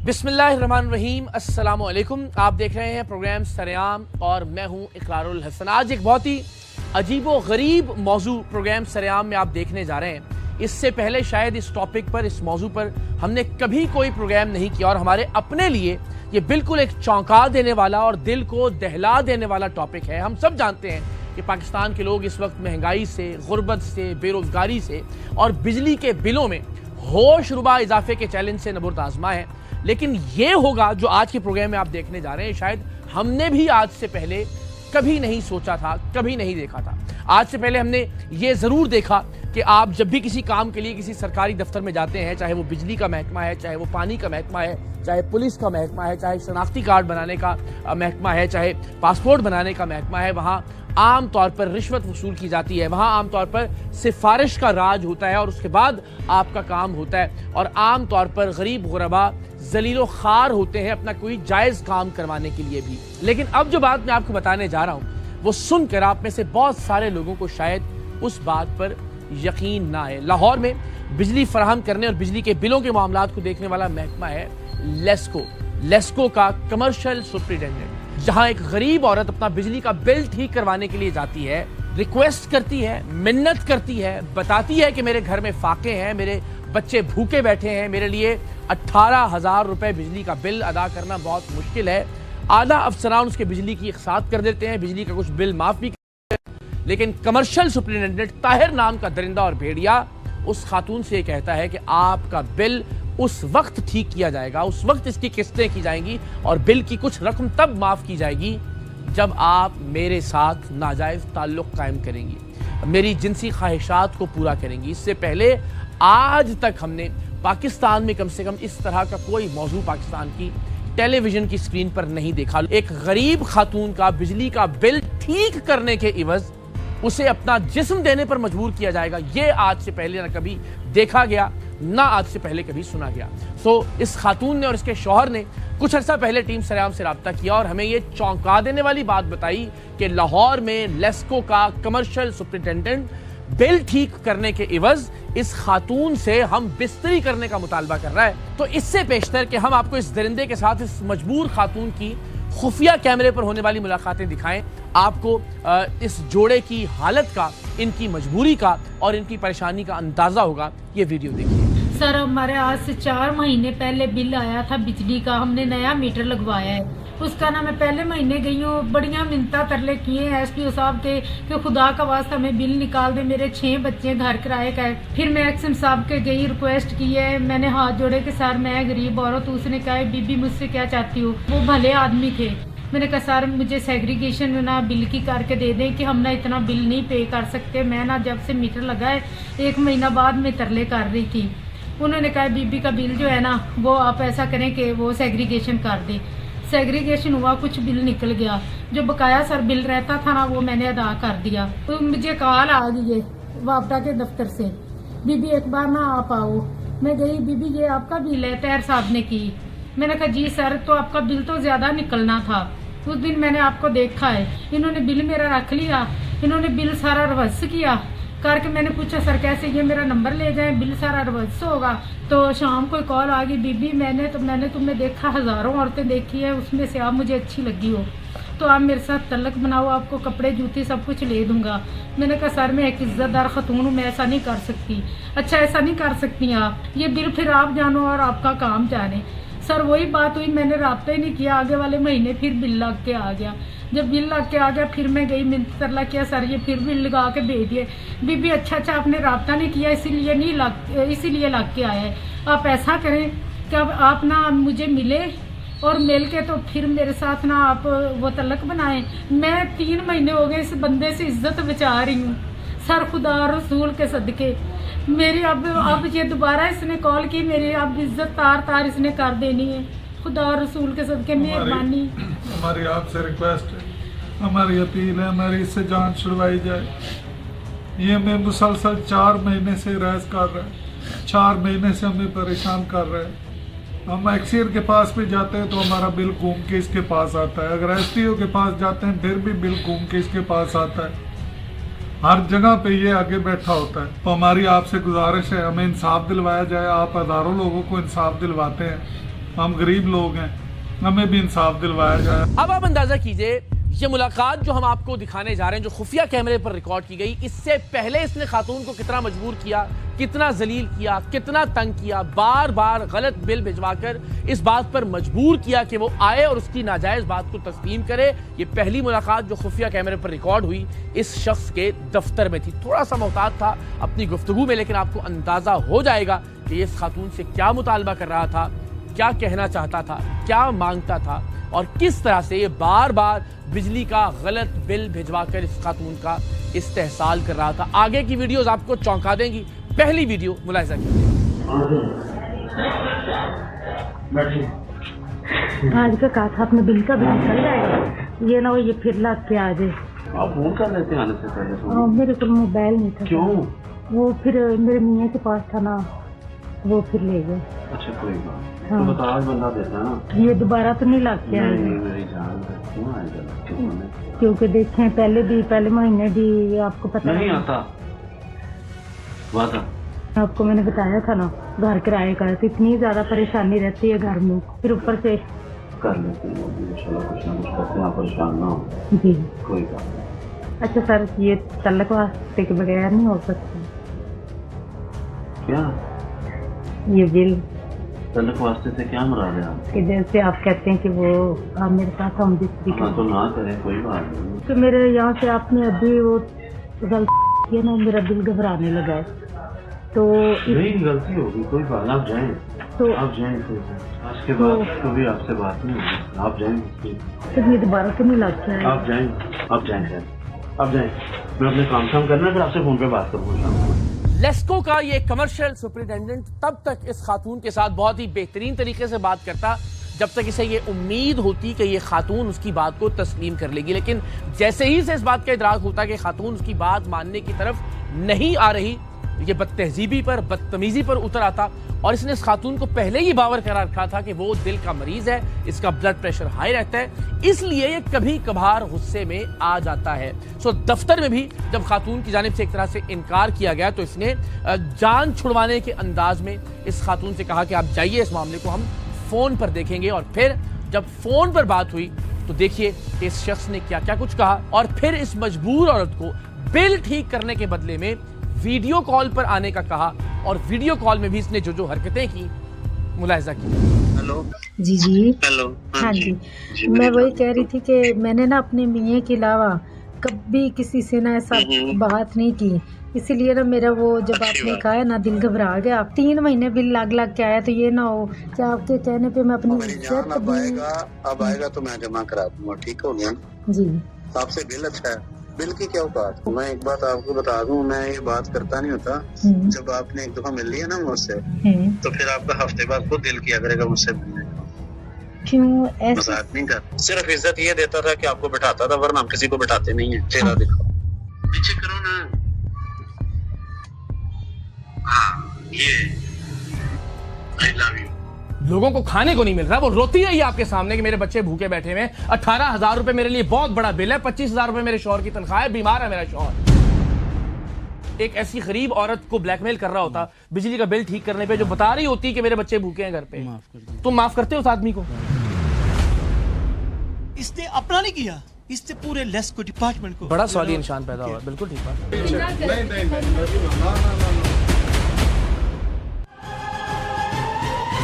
बिस्मिल्लाहिर्रहमानिर्रहीम, अस्सलाम वालेकुम। आप देख रहे हैं प्रोग्राम सरेआम और मैं हूं इकरारुल हसन। आज एक बहुत ही अजीबो गरीब मौजू प्रोग्राम सरेआम में आप देखने जा रहे हैं। इससे पहले शायद इस टॉपिक पर, इस मौजू पर हमने कभी कोई प्रोग्राम नहीं किया और हमारे अपने लिए ये बिल्कुल एक चौंका देने वाला और दिल को दहला देने वाला टॉपिक है। हम सब जानते हैं कि पाकिस्तान के लोग इस वक्त महंगाई से, गुर्बत से, बेरोजगारी से और बिजली के बिलों में होशरुबा इजाफे के चैलेंज से नबुर्द आजमा है। लेकिन ये होगा जो आज के प्रोग्राम में आप देखने जा रहे हैं, शायद हमने भी आज से पहले कभी नहीं सोचा था, कभी नहीं देखा था। आज से पहले हमने ये जरूर देखा कि आप जब भी किसी काम के लिए किसी सरकारी दफ्तर में जाते हैं, चाहे वो बिजली का महकमा है, चाहे वो पानी का महकमा है, चाहे पुलिस का महकमा है, चाहे शनाख्ती कार्ड बनाने का महकमा है, चाहे पासपोर्ट बनाने का महकमा है, वहाँ आम तौर पर रिश्वत वसूल की जाती है। वहाँ आम तौर पर सिफारिश का राज होता है और उसके बाद आपका काम होता है। और आम तौर पर गरीब गुरबा जलीलो खार होते हैं अपना कोई जायज़ काम करवाने के लिए भी। लेकिन अब जो बात मैं आपको बताने जा रहा हूँ वो सुनकर आप में से बहुत सारे लोगों को शायद उस बात पर यकीन ना आए। लाहौर में बिजली फराहम करने और बिजली के बिलों के मामलात को देखने वाला महकमा है लेस्को का कमर्शियल सुपरिटेंडेंट। जहां एक गरीब औरत अपना बिजली का बिल ठीक करवाने के लिए जाती है, रिक्वेस्ट करती है, मिन्नत करती है, बताती है कि मेरे घर में फाके हैं, मेरे बच्चे भूखे बैठे हैं, मेरे लिए 18,000 रुपए बिजली का बिल अदा करना बहुत मुश्किल है। आधा अफसरान उसके बिजली की इकसात कर देते हैं, बिजली का कुछ बिल माफ भी करते हैं। लेकिन कमर्शियल सुपरिटेंडेंट ताहिर नाम का दरिंदा और भेड़िया उस खातून से कहता है कि आपका बिल उस वक्त ठीक किया जाएगा, उस वक्त इसकी किस्तें की जाएंगी और बिल की कुछ रकम तब माफ की जाएगी जब आप मेरे साथ नाजायज ताल्लुक कायम करेंगी, मेरी जिनसी ख्वाहिशात को पूरा करेंगी। इससे पहले आज तक हमने पाकिस्तान में कम से कम इस तरह का कोई मौजू पाकिस्तान की टेलीविजन की स्क्रीन पर नहीं देखा। एक गरीब खातून का बिजली का बिल ठीक करने के इवज उसे अपना जिस्म देने पर मजबूर किया जाएगा। ये आज से पहले ना कभी देखा गया, ना आज से पहले कभी सुना गया। इस खातून ने और इसके शौहर ने कुछ अर्सा पहले टीम सरेआम से राब्ता किया और हमें ये चौंका देने वाली बात बताई कि लाहौर में लेस्को का कमर्शियल सुपरिटेंडेंट बिल ठीक करने के इवज इस खातून से हम बिस्तरी करने का मुतालबा कर रहा है। तो इससे पेशतर कि हम आपको इस दरिंदे के साथ इस मजबूर खातून की खुफिया कैमरे पर होने वाली मुलाकातें दिखाएं, आपको इस जोड़े की हालत का, इनकी मजबूरी का और इनकी परेशानी का अंदाजा होगा। ये वीडियो देखिए। सर, हमारे आज से 4 महीने पहले बिल आया था बिजली का, हमने नया मीटर लगवाया है। उसका ना मैं पहले महीने गई हूँ, बढ़िया मिन्नता तरले किए हैं एसपीओ साहब के कि खुदा का वास्ता हमें बिल निकाल दे, मेरे 6 बच्चे घर किराए का है। फिर मैं एक्सएम साहब के गई, रिक्वेस्ट की है, मैंने हाथ जोड़े के सर मैं गरीब औरत। उसने कहा बीबी मुझसे क्या चाहती हो। वो भले आदमी थे। मैंने कहा सर मुझे सेग्रीगेशन ना बिल की करके दे दें कि हम ना इतना बिल नहीं पे कर सकते। मैं ना जब से मीटर लगा है 1 महीना बाद में तरले कर रही थी। उन्होंने कहा बीबी का बिल जो है ना वो आप ऐसा करें कि वो सेग्रीगेशन कर दें। सेग्रीगेशन हुआ, कुछ बिल निकल गया, जो बकाया सर बिल रहता था ना वो मैंने अदा कर दिया। तो मुझे कॉल आ गई है वापडा के दफ्तर से, बीबी एक बार ना आप आओ। मैं गई, बीबी ये आपका बिल है, तैर साहब ने की। मैंने कहा जी सर, तो आपका बिल तो ज्यादा निकलना था, उस दिन मैंने आपको देखा है। इन्होंने बिल मेरा रख लिया, इन्होंने बिल सारा रिवर्स किया करके। मैंने पूछा सर कैसे, ये मेरा नंबर ले जाएं, बिल सारा रिवर्स होगा। तो शाम को कॉल आ गई, बीबी मैंने तुम्हें देखा, हजारों औरतें देखी है, उसमें से आप मुझे अच्छी लगी हो तो आप मेरे साथ तल्लक बनाओ, आपको कपड़े जूती सब कुछ ले दूंगा। मैंने कहा सर मैं एक इज्जतदार खतून हूँ, मैं ऐसा नहीं कर सकती। अच्छा ऐसा नहीं कर सकती आप, ये बिल फिर आप जानो और आपका काम जाने। सर वही बात हुई, मैंने राब्ता ही नहीं किया। आगे वाले महीने फिर बिल लग के आ गया। जब बिल लग के आ गया फिर मैं गई, मिन्नत तरला किया, सर ये फिर बिल लगा के भेज दिए। बीबी अच्छा आपने राब्ता नहीं किया इसीलिए लग के आया है। आप ऐसा करें कि अब आप ना मुझे मिले और मिल के तो फिर मेरे साथ ना आप वो तलक बनाएं। मैं 3 महीने हो गए इस बंदे से इज्जत बचा रही हूँ सर, खुदा रसूल के सदके मेरी अब ये दोबारा इसने कॉल की, मेरी अब इज्जत तार इसने कर देनी है। खुदा रसूल के सदके मेहरबानी। हमारी आपसे रिक्वेस्ट है, हमारी अपील है, हमारी इससे जान छुड़वाई जाए। ये हमें मुसलसल 4 महीने से रैस कर रहे हैं, 4 महीने से हमें परेशान कर रहे हैं। हम एक्सीर के पास भी जाते हैं तो हमारा बिल घूम के इसके पास आता है, अगर एसटीओ के पास जाते हैं फिर भी बिल घूम के इसके पास आता है। हर जगह पे ये आगे बैठा होता है। तो हमारी आपसे गुजारिश है हमें इंसाफ दिलवाया जाए। आप हजारों लोगों को इंसाफ दिलवाते हैं, हम गरीब लोग हैं, हमें भी इंसाफ दिलवाया जाए। अब आप अंदाजा कीजिए, ये मुलाकात जो हम आपको दिखाने जा रहे हैं, जो खुफिया कैमरे पर रिकॉर्ड की गई, इससे पहले इसने खातून को कितना मजबूर किया, कितना जलील किया, कितना तंग किया, बार बार गलत बिल भिजवाकर इस बात पर मजबूर किया कि वो आए और उसकी नाजायज बात को तस्लीम करे। ये पहली मुलाकात जो खुफिया कैमरे पर रिकॉर्ड हुई इस शख्स के दफ्तर में थी। थोड़ा सा मोहतात था अपनी गुफ्तगू में, लेकिन आपको अंदाजा हो जाएगा कि इस खातून से क्या मुतालबा कर रहा था, क्या कहना चाहता था, क्या मांगता था और किस तरह से ये बार बार बिजली का गलत बिल भिजवाकर इस खातून का इस्तेहसाल कर रहा था। आगे की वीडियोस आपको चौंका देंगी। पहली वीडियो मुलाहिजा कीजिए। आज का कहा था अपने बिल का बिल निकल जाएगा, ये ना हो ये फिर लग के आ जाए। आप फोन कर लेते हैं आने से पहले? मेरे को मोबाइल नहीं था। क्यों? वो फिर मेरे मियाँ के पास था ना, वो फिर ले गए। अच्छा कोई बात हाँ। तो बता, आज बंदा देता है ना। ये दोबारा तो नहीं लग के आएगा? नहीं मेरी जान है, क्यों आएगा? क्योंकि देखें पहले महीने भी आपको पता नहीं है। आता वादा आपको मैंने बताया था ना, घर किराए का तो इतनी ज्यादा परेशानी रहती है घर में, फिर ऊपर से कर लेते हैं इंशाल्लाह, कुछ ना कुछ करते हैं, परेशान ना हो। जी। कोई बात नहीं। अच्छा सर, ये तल्लक वास्ते के बगैर नहीं हो सकता क्या ये बिल? तलक वास्ते से क्या मुराद है आप? कि जैसे आप कहते हैं कि वो आप मेरे साथ हम बिक्री हाँ तो ना करें, कोई बात नहीं। कि मेरे यहाँ से आपने अभी वो गलती किया ना, मेरा दिल घबराने लगा है, तो नहीं गलती होगी, कोई बात नहीं, आप जाएं। तो आप जाएं फिर आज के बाद कभी आपसे बात नहीं होगी, आप जाएं। फिर ये दोबारा तो नहीं लगता है? आप जाएं, आप जाएं सर, आप जाएं। मैं अपने काम शाम करना है, फिर आपसे फोन पे बात करूँगा। लेस्को का ये कमर्शियल सुपरिटेंडेंट तब तक इस खातून के साथ बहुत ही बेहतरीन तरीके से बात करता जब तक इसे ये उम्मीद होती कि ये खातून उसकी बात को तस्लीम कर लेगी, लेकिन जैसे ही इसे इस बात का इदराक होता कि खातून उसकी बात मानने की तरफ नहीं आ रही, ये बदतहजीबी पर, बदतमीजी पर उतर आता और इसने इस खातून को पहले ही बावर करा रखा था कि वो दिल का मरीज है, इसका ब्लड प्रेशर हाई रहता है, इसलिए ये कभी कभार गुस्से में आ जाता है। सो दफ्तर में भी जब खातून की जानिब से एक तरह से इनकार किया गया तो इसने जान छुड़वाने के अंदाज में इस खातून से कहा कि आप जाइए, इस मामले को हम फोन पर देखेंगे। और फिर जब फोन पर बात हुई तो देखिए कि इस शख्स ने क्या क्या कुछ कहा और फिर इस मजबूर औरत को बिल ठीक करने के बदले में वीडियो कॉल पर आने का कहा और वीडियो कॉल में भी इसने जो जो हरकतें की मुलाहिजा की। हेलो जी जी हेलो। हाँ जी, मैं वही कह रही थी कि मैंने ना अपने मियाँ के अलावा कभी किसी से ना ऐसा बात नहीं की, इसीलिए ना मेरा वो जब आपने कहा है ना दिल घबरा गया। 3 महीने बिल लग के आया, तो ये ना हो कि आपके कहने पे मैं अपनी इज्जत अब आएगा तो मैं जमा करा दूंगा, ठीक हो गया जी। आपसे बिल अच्छा है, बिल की क्या बात। मैं एक बात आपको बता दूं, मैं ये बात करता नहीं होता। जब आपने एक दफा मिल लिया ना मुझसे, तो फिर आपका हफ्ते बाद खुद दिल किया करेगा मुझसे मिलने का। क्यों ऐसा? मजाक नहीं कर, सिर्फ इज्जत ये देता था कि आपको बिठाता था, वरना हम किसी को बिठाते नहीं है। चेहरा दिखाओ, पीछे करो ना। हाँ, ये आई लव यू। लोगों को खाने को नहीं मिल रहा, वो रोती है ये आपके सामने कि मेरे बच्चे भूखे बैठे हुए हैं। 18,000 रुपए मेरे लिए बहुत बड़ा बिल है, 25,000 रुपए मेरे शौहर की तनख्वाह है, बीमार है मेरा शौहर। एक ऐसी गरीब औरत को ब्लैकमेल कर रहा होता बिजली का बिल ठीक करने पे, जो बता रही होती कि मेरे बच्चे भूखे हैं घर पे। तुम माफ करते हो उस आदमी को? इसने अपना नहीं किया, इससे पूरे लेस्को डिपार्टमेंट को बड़ा सवालिया निशान पैदा हुआ। बिल्कुल ठीक बात। नहीं